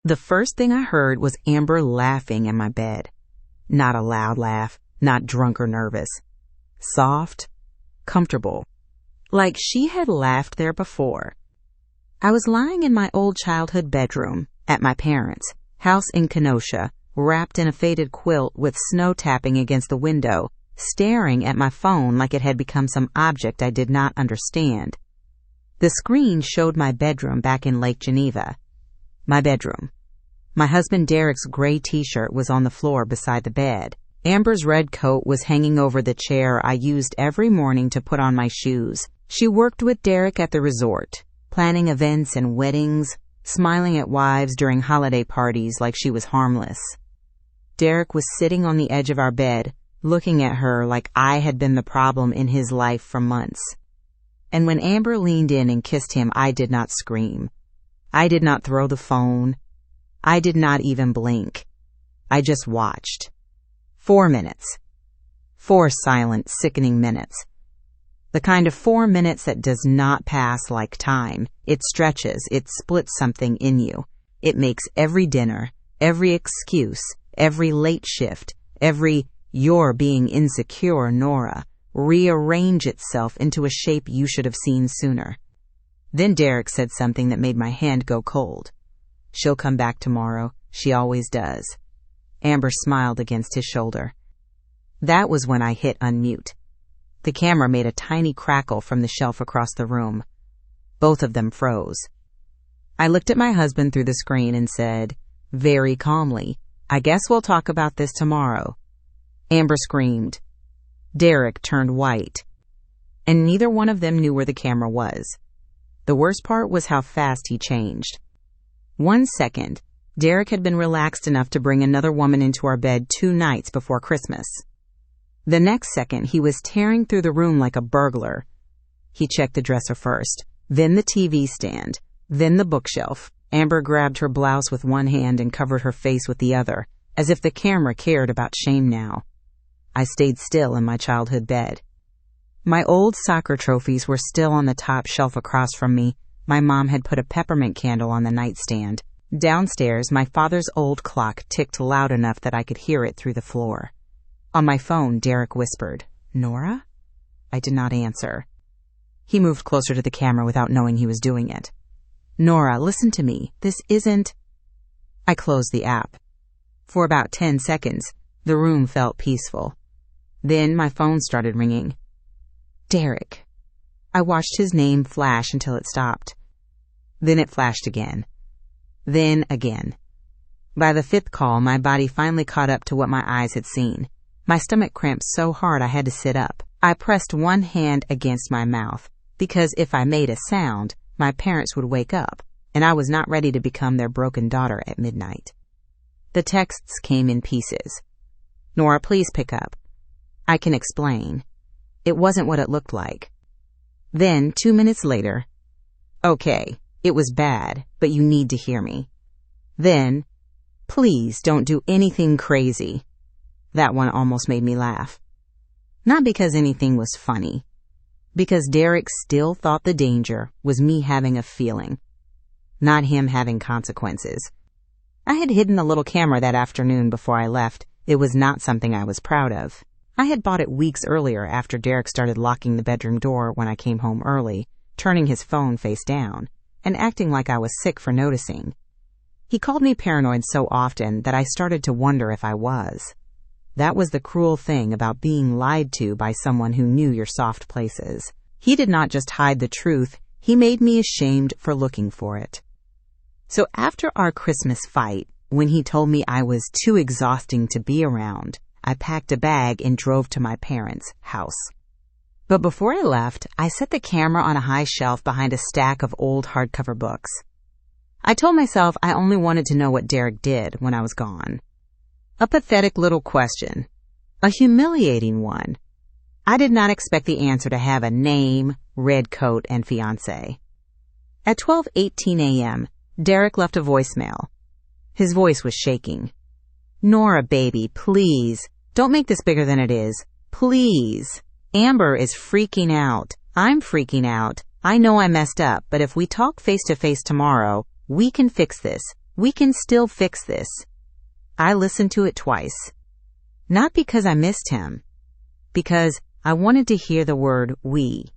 The first thing I heard was Amber laughing in my bed. Not a loud laugh, not drunk or nervous. Soft, comfortable, like she had laughed there before. I was lying in my old childhood bedroom at my parents' house in Kenosha, wrapped in a faded quilt with snow tapping against the window, staring at my phone like it had become some object I did not understand. The screen showed my bedroom back in Lake Geneva. My bedroom. My husband Derek's gray t-shirt was on the floor beside the bed. Amber's red coat was hanging over the chair I used every morning to put on my shoes. She worked with Derek at the resort, planning events and weddings, smiling at wives during holiday parties like she was harmless. Derek was sitting on the edge of our bed, looking at her like I had been the problem in his life for months. And when Amber leaned in and kissed him, I did not scream. I did not throw the phone. I did not even blink. I just watched. 4 minutes. 4 silent, sickening minutes. The kind of 4 minutes that does not pass like time. It stretches, it splits something in you. It makes every dinner, every excuse, every late shift, every "you're being insecure, Nora," rearrange itself into a shape you should have seen sooner. Then Derek said something that made my hand go cold. "She'll come back tomorrow. She always does." Amber smiled against his shoulder. That was when I hit unmute. The camera made a tiny crackle from the shelf across the room. Both of them froze. I looked at my husband through the screen and said, very calmly, "I guess we'll talk about this tomorrow." Amber screamed. Derek turned white. And neither one of them knew where the camera was. The worst part was how fast he changed. 1 second, Derek had been relaxed enough to bring another woman into our bed 2 nights before Christmas. The next second, he was tearing through the room like a burglar. He checked the dresser first, then the TV stand, then the bookshelf. Amber grabbed her blouse with one hand and covered her face with the other, as if the camera cared about shame now. I stayed still in my childhood bed. My old soccer trophies were still on the top shelf across from me. My mom had put a peppermint candle on the nightstand. Downstairs, my father's old clock ticked loud enough that I could hear it through the floor. On my phone, Derek whispered, "Nora?" I did not answer. He moved closer to the camera without knowing he was doing it. "Nora, listen to me. This isn't..." I closed the app. For about 10 seconds, the room felt peaceful. Then my phone started ringing. Derek. I watched his name flash until it stopped. Then it flashed again. Then again. By the 5th call, my body finally caught up to what my eyes had seen. My stomach cramped so hard I had to sit up. I pressed one hand against my mouth, because if I made a sound, my parents would wake up, and I was not ready to become their broken daughter at midnight. The texts came in pieces. "Nora, please pick up. I can explain. It wasn't what it looked like." Then, 2 minutes later, "Okay, it was bad, but you need to hear me." Then, "Please don't do anything crazy." That one almost made me laugh. Not because anything was funny, because Derek still thought the danger was me having a feeling, not him having consequences. I had hidden the little camera that afternoon before I left. It was not something I was proud of. I had bought it weeks earlier after Derek started locking the bedroom door when I came home early, turning his phone face down, and acting like I was sick for noticing. He called me paranoid so often that I started to wonder if I was. That was the cruel thing about being lied to by someone who knew your soft places. He did not just hide the truth, he made me ashamed for looking for it. So after our Christmas fight, when he told me I was too exhausting to be around, I packed a bag and drove to my parents' house. But before I left, I set the camera on a high shelf behind a stack of old hardcover books. I told myself I only wanted to know what Derek did when I was gone. A pathetic little question. A humiliating one. I did not expect the answer to have a name, red coat, and fiancé. At 12:18 a.m., Derek left a voicemail. His voice was shaking. "Nora, baby, please. Don't make this bigger than it is. Please. Amber is freaking out. I'm freaking out. I know I messed up, but if we talk face to face tomorrow, we can fix this. We can still fix this. I listened to it twice. Not because I missed him, because I wanted to hear the word we.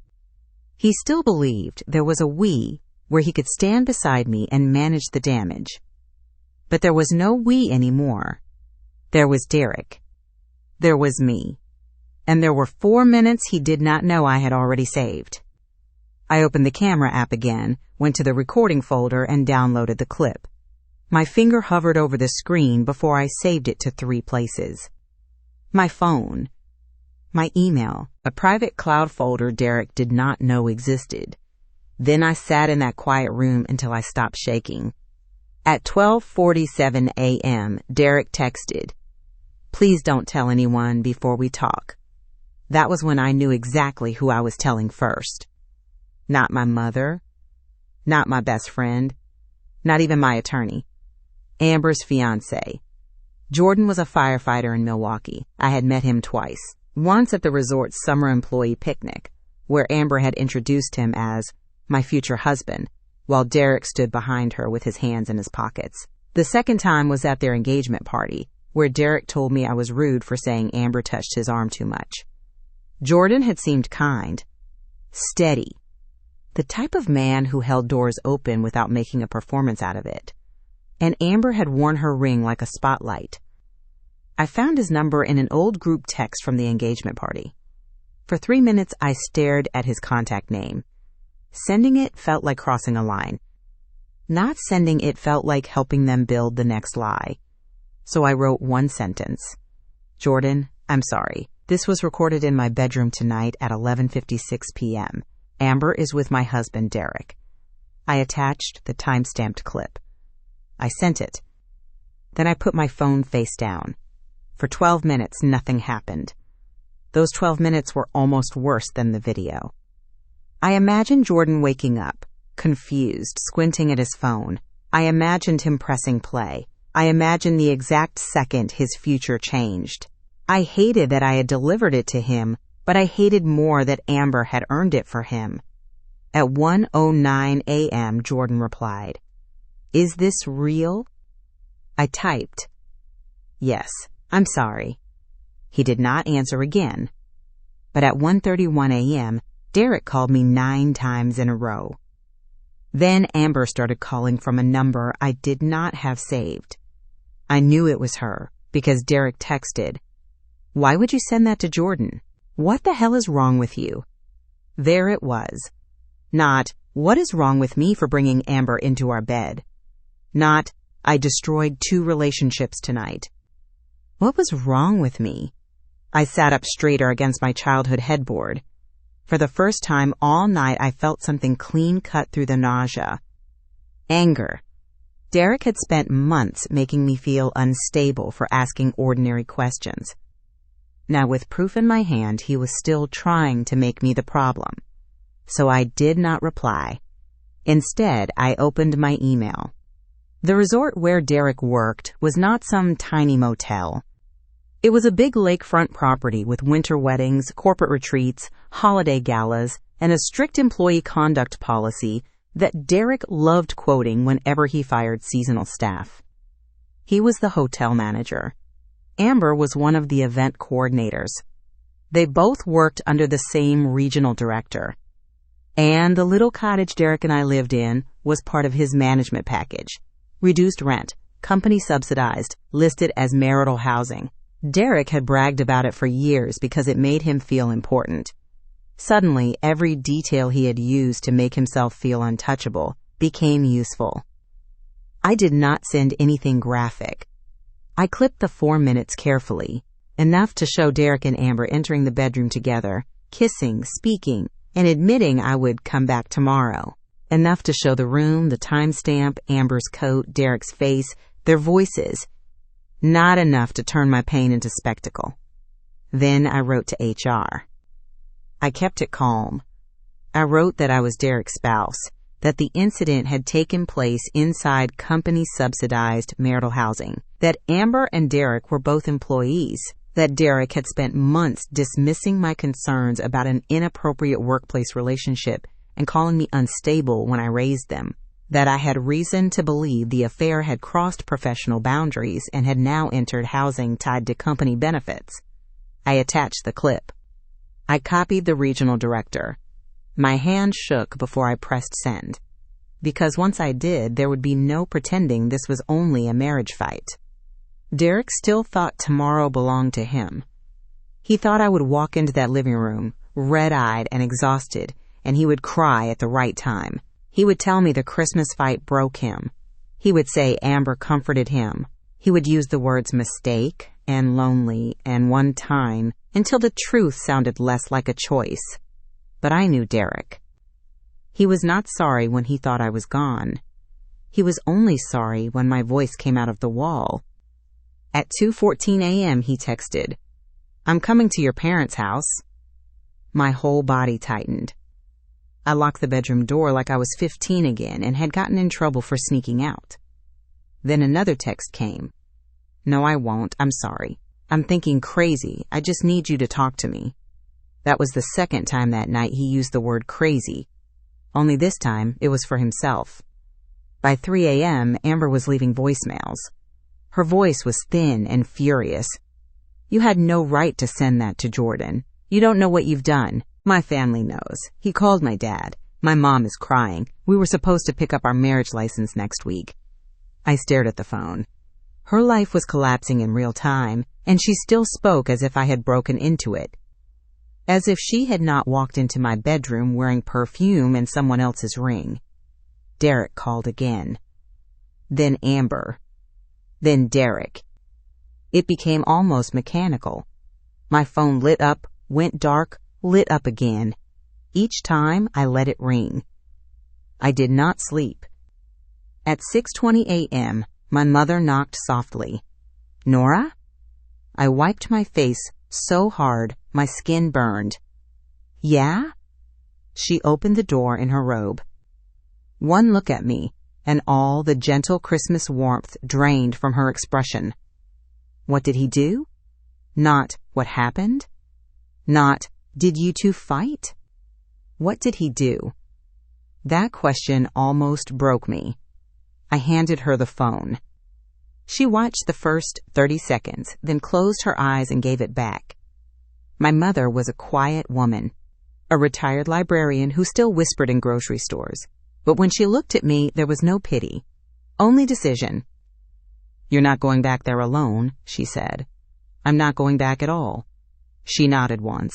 He still believed there was a we where he could stand beside me and manage the damage. But there was no we anymore. There was Derek. There was me. And there were 4 minutes he did not know I had already saved. I opened the camera app again, went to the recording folder, and downloaded the clip. My finger hovered over the screen before I saved it to 3 places. My phone, my email, a private cloud folder Derek did not know existed. Then I sat in that quiet room until I stopped shaking. At 12:47 a.m., Derek texted, "Please don't tell anyone before we talk." That was when I knew exactly who I was telling first. Not my mother, not my best friend, not even my attorney. Amber's fiancé. Jordan was a firefighter in Milwaukee. I had met him twice. Once at the resort's summer employee picnic, where Amber had introduced him as my future husband, while Derek stood behind her with his hands in his pockets. The second time was at their engagement party, where Derek told me I was rude for saying Amber touched his arm too much. Jordan had seemed kind, steady, the type of man who held doors open without making a performance out of it. And Amber had worn her ring like a spotlight. I found his number in an old group text from the engagement party. For 3 minutes, I stared at his contact name. Sending it felt like crossing a line. Not sending it felt like helping them build the next lie. So I wrote one sentence. "Jordan, I'm sorry. This was recorded in my bedroom tonight at 11:56 p.m. Amber is with my husband, Derek." I attached the time-stamped clip. I sent it. Then I put my phone face down. For 12 minutes, nothing happened. Those 12 minutes were almost worse than the video. I imagined Jordan waking up, confused, squinting at his phone. I imagined him pressing play. I imagined the exact second his future changed. I hated that I had delivered it to him, but I hated more that Amber had earned it for him. At 1:09 a.m., Jordan replied, "Is this real?" I typed, "Yes, I'm sorry." He did not answer again. But at 1:31 a.m., Derek called me 9 times in a row. Then Amber started calling from a number I did not have saved. I knew it was her because Derek texted, "Why would you send that to Jordan? What the hell is wrong with you?" There it was. Not, "What is wrong with me for bringing Amber into our bed?" Not, "I destroyed 2 relationships tonight." What was wrong with me? I sat up straighter against my childhood headboard. For the first time all night, I felt something clean cut through the nausea. Anger. Derek had spent months making me feel unstable for asking ordinary questions. Now, with proof in my hand, he was still trying to make me the problem. So I did not reply. Instead, I opened my email. The resort where Derek worked was not some tiny motel. It was a big lakefront property with winter weddings, corporate retreats, holiday galas, and a strict employee conduct policy that Derek loved quoting whenever he fired seasonal staff. He was the hotel manager. Amber was one of the event coordinators. They both worked under the same regional director. And the little cottage Derek and I lived in was part of his management package. Reduced rent, company subsidized, listed as marital housing. Derek had bragged about it for years because it made him feel important. Suddenly, every detail he had used to make himself feel untouchable became useful. I did not send anything graphic. I clipped the 4 minutes carefully, enough to show Derek and Amber entering the bedroom together, kissing, speaking, and admitting I would come back tomorrow. Enough to show the room, the timestamp, Amber's coat, Derek's face, their voices. Not enough to turn my pain into spectacle. Then I wrote to HR. I kept it calm. I wrote that I was Derek's spouse, that the incident had taken place inside company-subsidized marital housing, that Amber and Derek were both employees, that Derek had spent months dismissing my concerns about an inappropriate workplace relationship and calling me unstable when I raised them. that I had reason to believe the affair had crossed professional boundaries and had now entered housing tied to company benefits. I attached the clip. I copied the regional director. My hand shook before I pressed send, because once I did, there would be no pretending this was only a marriage fight. Derek still thought tomorrow belonged to him. He thought I would walk into that living room, red-eyed and exhausted, and he would cry at the right time. He would tell me the Christmas fight broke him. He would say Amber comforted him. He would use the words mistake and lonely and one time until the truth sounded less like a choice. But I knew Derek. He was not sorry when he thought I was gone. He was only sorry when my voice came out of the wall. At 2:14 a.m. he texted, "I'm coming to your parents' house." My whole body tightened. I locked the bedroom door like I was 15 again and had gotten in trouble for sneaking out. Then another text came. "No, I won't. I'm sorry. I'm thinking crazy. I just need you to talk to me." That was the second time that night he used the word crazy. Only this time, it was for himself. By 3 a.m., Amber was leaving voicemails. Her voice was thin and furious. "You had no right to send that to Jordan. You don't know what you've done. My family knows. He called my dad. My mom is crying. We were supposed to pick up our marriage license next week." I stared at the phone. Her life was collapsing in real time, and she still spoke as if I had broken into it. As if she had not walked into my bedroom wearing perfume and someone else's ring. Derek called again. Then Amber. Then Derek. It became almost mechanical. My phone lit up, went dark, lit up again. Each time I let it ring. I did not sleep. At 6:20 a.m., my mother knocked softly. "Nora?" I wiped my face so hard my skin burned. "Yeah?" She opened the door in her robe. One look at me, and all the gentle Christmas warmth drained from her expression. What did he do? Not what happened? Not, did you two fight? What did he do? That question almost broke me. I handed her the phone. She watched the first 30 seconds, then closed her eyes and gave it back. My mother was a quiet woman, a retired librarian who still whispered in grocery stores. But when she looked at me, there was no pity, only decision. "You're not going back there alone," she said. "I'm not going back at all." She nodded once.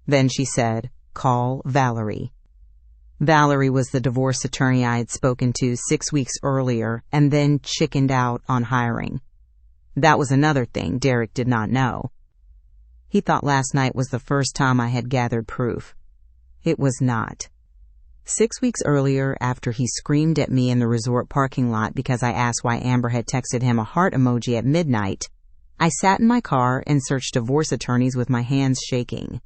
Then she said, "Call Valerie." Valerie was the divorce attorney I had spoken to 6 weeks earlier and then chickened out on hiring. That was another thing Derek did not know. He thought last night was the first time I had gathered proof. It was not. 6 weeks earlier, after he screamed at me in the resort parking lot because I asked why Amber had texted him a heart emoji at midnight, I sat in my car and searched divorce attorneys with my hands shaking.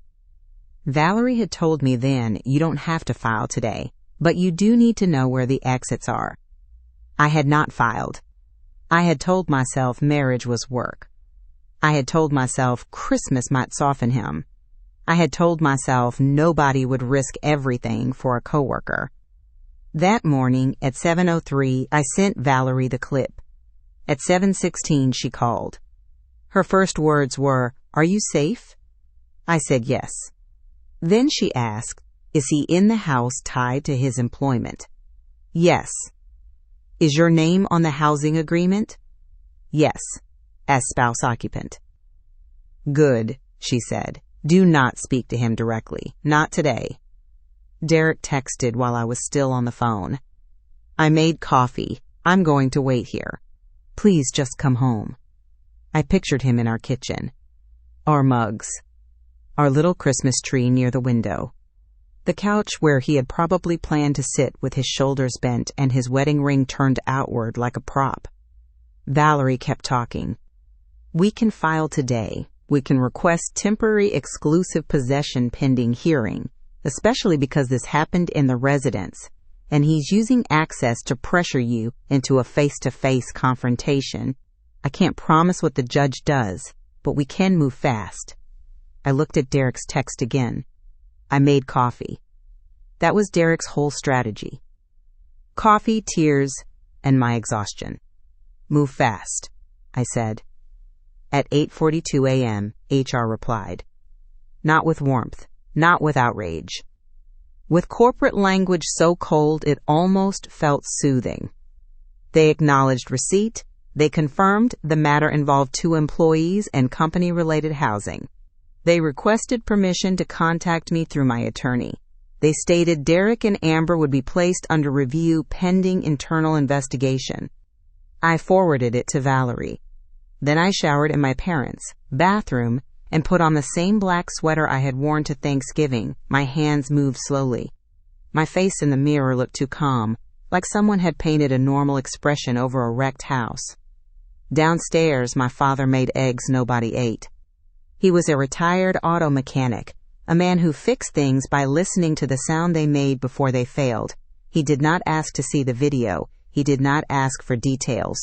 Valerie had told me then, "You don't have to file today, but you do need to know where the exits are." I had not filed. I had told myself marriage was work. I had told myself Christmas might soften him. I had told myself nobody would risk everything for a coworker. That morning at 7:03, I sent Valerie the clip. At 7:16, she called. Her first words were, "Are you safe?" I said yes. Then she asked, "Is he in the house tied to his employment?" "Yes." "Is your name on the housing agreement?" "Yes, as spouse occupant." "Good," she said. "Do not speak to him directly. Not today." Derek texted while I was still on the phone. "I made coffee. I'm going to wait here. Please just come home." I pictured him in our kitchen. Our mugs. Our little Christmas tree near the window. The couch where he had probably planned to sit with his shoulders bent and his wedding ring turned outward like a prop. Valerie kept talking. "We can file today. We can request temporary exclusive possession pending hearing, especially because this happened in the residence, and he's using access to pressure you into a face-to-face confrontation. I can't promise what the judge does, but we can move fast." I looked at Derek's text again. "I made coffee." That was Derek's whole strategy. Coffee, tears, and my exhaustion. Move fast, I said. At 8:42 a.m., HR replied. Not with warmth, not with outrage. With corporate language so cold it almost felt soothing. They acknowledged receipt. They confirmed the matter involved 2 employees and company-related housing. They requested permission to contact me through my attorney. They stated Derek and Amber would be placed under review pending internal investigation. I forwarded it to Valerie. Then I showered in my parents' bathroom and put on the same black sweater I had worn to Thanksgiving. My hands moved slowly. My face in the mirror looked too calm, like someone had painted a normal expression over a wrecked house. Downstairs, my father made eggs nobody ate. He was a retired auto mechanic, a man who fixed things by listening to the sound they made before they failed. He did not ask to see the video. He did not ask for details.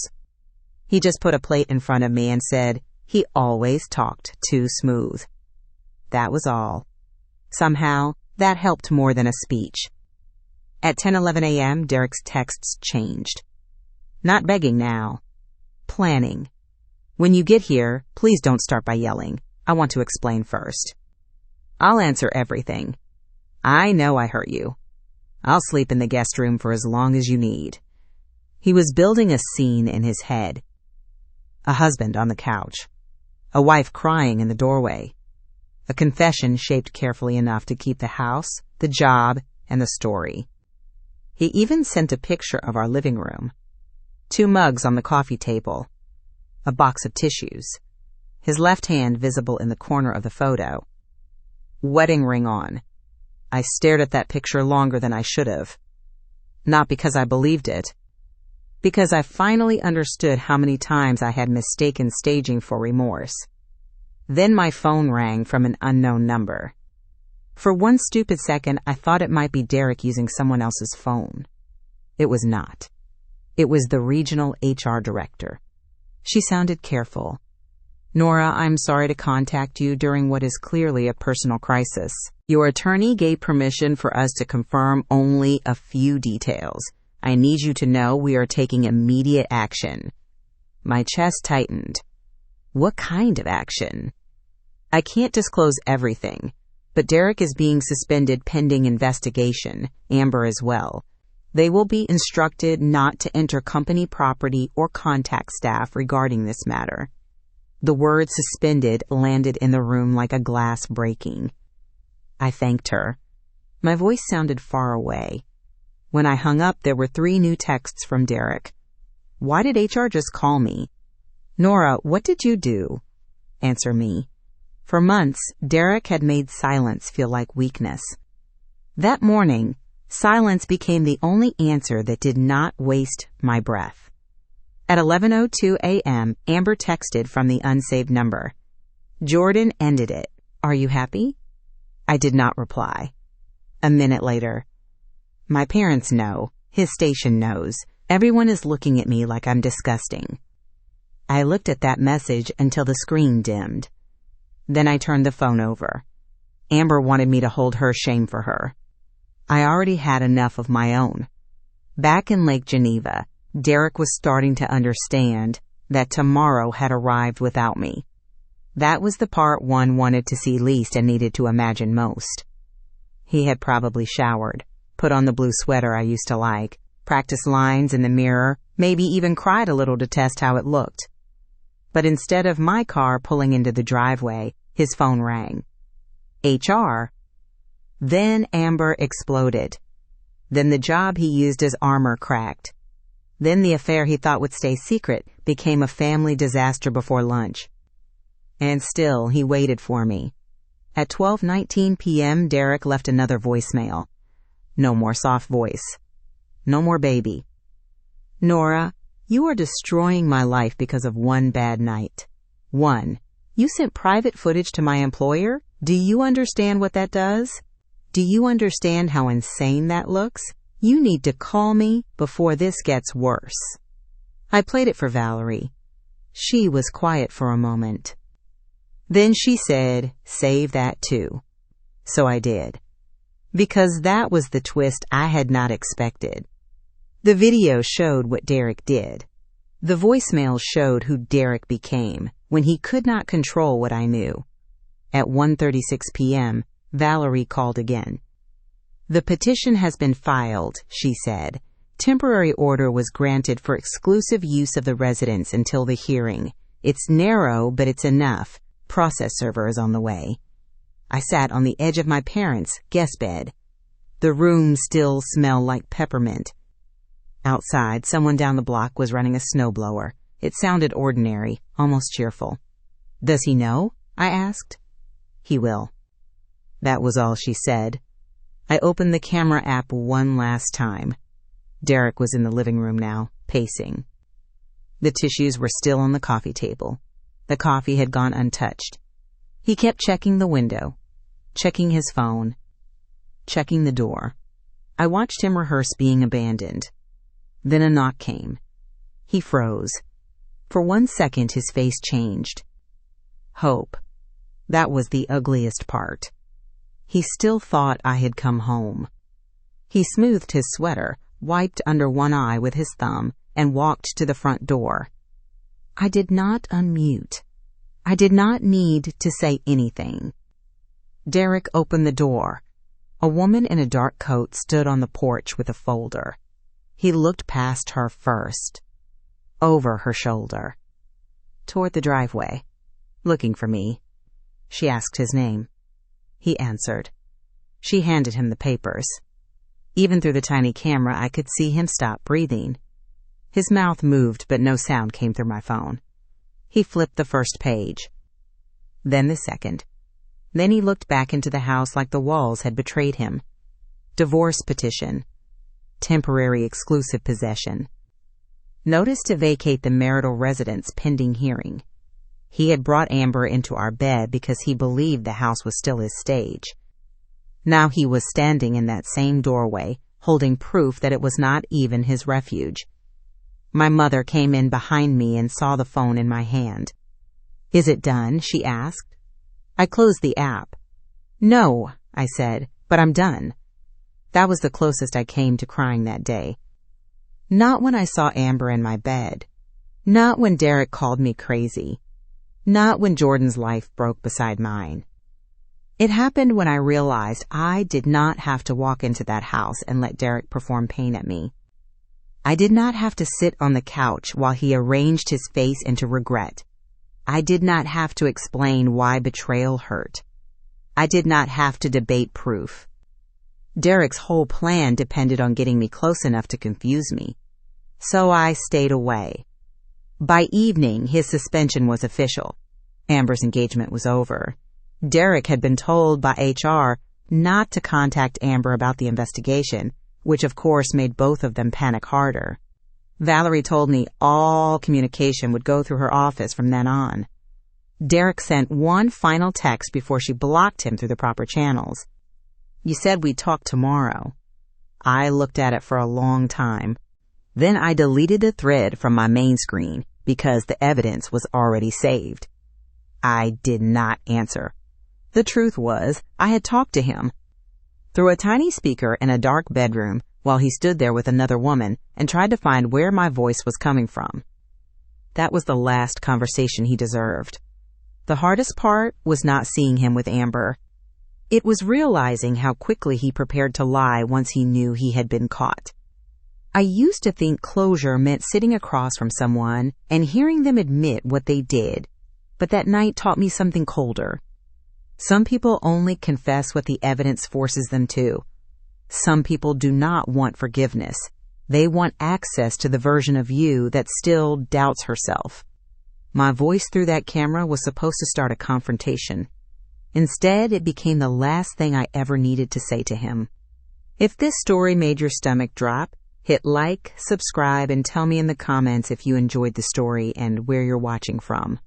He just put a plate in front of me and said, he always talked too smooth. That was all. Somehow, that helped more than a speech. At 10:11 a.m., Derek's texts changed. Not begging now. Planning. When you get here, please don't start by yelling. I want to explain first. I'll answer everything. I know I hurt you. I'll sleep in the guest room for as long as you need. He was building a scene in his head. A husband on the couch. A wife crying in the doorway. A confession shaped carefully enough to keep the house, the job, and the story. He even sent a picture of our living room. 2 mugs on the coffee table. A box of tissues. His left hand visible in the corner of the photo. Wedding ring on. I stared at that picture longer than I should have. Not because I believed it. Because I finally understood how many times I had mistaken staging for remorse. Then my phone rang from an unknown number. For one stupid second, I thought it might be Derek using someone else's phone. It was not. It was the regional HR director. She sounded careful. Nora, I'm sorry to contact you during what is clearly a personal crisis. Your attorney gave permission for us to confirm only a few details. I need you to know we are taking immediate action. My chest tightened. What kind of action? I can't disclose everything, but Derek is being suspended pending investigation, Amber as well. They will be instructed not to enter company property or contact staff regarding this matter. The word suspended landed in the room like a glass breaking. I thanked her. My voice sounded far away. When I hung up, there were 3 new texts from Derek. Why did HR just call me? Nora, what did you do? Answer me. For months, Derek had made silence feel like weakness. That morning, silence became the only answer that did not waste my breath. At 11:02 a.m., Amber texted from the unsaved number. Jordan ended it. Are you happy? I did not reply. A minute later. My parents know. His station knows. Everyone is looking at me like I'm disgusting. I looked at that message until the screen dimmed. Then I turned the phone over. Amber wanted me to hold her shame for her. I already had enough of my own. Back in Lake Geneva, Derek was starting to understand that tomorrow had arrived without me. That was the part one wanted to see least and needed to imagine most. He had probably showered, put on the blue sweater I used to like, practiced lines in the mirror, maybe even cried a little to test how it looked. But instead of my car pulling into the driveway, his phone rang. HR. Then Amber exploded. Then the job he used as armor cracked. Then the affair he thought would stay secret became a family disaster before lunch. And still, he waited for me. At 12:19 p.m., Derek left another voicemail. No more soft voice. No more baby. Nora, you are destroying my life because of one bad night. 1. You sent private footage to my employer? Do you understand what that does? Do you understand how insane that looks? You need to call me before this gets worse. I played it for Valerie. She was quiet for a moment. Then she said, save that too. So I did. Because that was the twist I had not expected. The video showed what Derek did. The voicemail showed who Derek became when he could not control what I knew. At 1:36 p.m., Valerie called again. "The petition has been filed," she said. "Temporary order was granted for exclusive use of the residence until the hearing. It's narrow, but it's enough. Process server is on the way." I sat on the edge of my parents' guest bed. The room still smelled like peppermint. Outside, someone down the block was running a snowblower. It sounded ordinary, almost cheerful. "Does he know?" I asked. "He will." That was all she said. I opened the camera app one last time. Derek was in the living room now, pacing. The tissues were still on the coffee table. The coffee had gone untouched. He kept checking the window, checking his phone, checking the door. I watched him rehearse being abandoned. Then a knock came. He froze. For 1 second, his face changed. Hope. That was the ugliest part. He still thought I had come home. He smoothed his sweater, wiped under one eye with his thumb, and walked to the front door. I did not unmute. I did not need to say anything. Derek opened the door. A woman in a dark coat stood on the porch with a folder. He looked past her first, over her shoulder, toward the driveway, looking for me. She asked his name. He answered. She handed him the papers. Even through the tiny camera, I could see him stop breathing. His mouth moved, but no sound came through my phone. He flipped the first page, then the second. Then he looked back into the house like the walls had betrayed him. Divorce petition. Temporary exclusive possession. Notice to vacate the marital residence pending hearing. He had brought Amber into our bed because he believed the house was still his stage. Now he was standing in that same doorway, holding proof that it was not even his refuge. My mother came in behind me and saw the phone in my hand. "Is it done?" she asked. I closed the app. "No," I said, "but I'm done." That was the closest I came to crying that day. Not when I saw Amber in my bed. Not when Derek called me crazy. Not when Jordan's life broke beside mine. It happened when I realized I did not have to walk into that house and let Derek perform pain at me. I did not have to sit on the couch while he arranged his face into regret. I did not have to explain why betrayal hurt. I did not have to debate proof. Derek's whole plan depended on getting me close enough to confuse me. So I stayed away. By evening, his suspension was official. Amber's engagement was over. Derek had been told by HR not to contact Amber about the investigation, which of course made both of them panic harder. Valerie told me all communication would go through her office from then on. Derek sent one final text before she blocked him through the proper channels. "You said we'd talk tomorrow." I looked at it for a long time. Then I deleted the thread from my main screen because the evidence was already saved. I did not answer. The truth was, I had talked to him through a tiny speaker in a dark bedroom while he stood there with another woman and tried to find where my voice was coming from. That was the last conversation he deserved. The hardest part was not seeing him with Amber. It was realizing how quickly he prepared to lie once he knew he had been caught. I used to think closure meant sitting across from someone and hearing them admit what they did, but that night taught me something colder. Some people only confess what the evidence forces them to. Some people do not want forgiveness. They want access to the version of you that still doubts herself. My voice through that camera was supposed to start a confrontation. Instead, it became the last thing I ever needed to say to him. If this story made your stomach drop, hit like, subscribe, and tell me in the comments if you enjoyed the story and where you're watching from.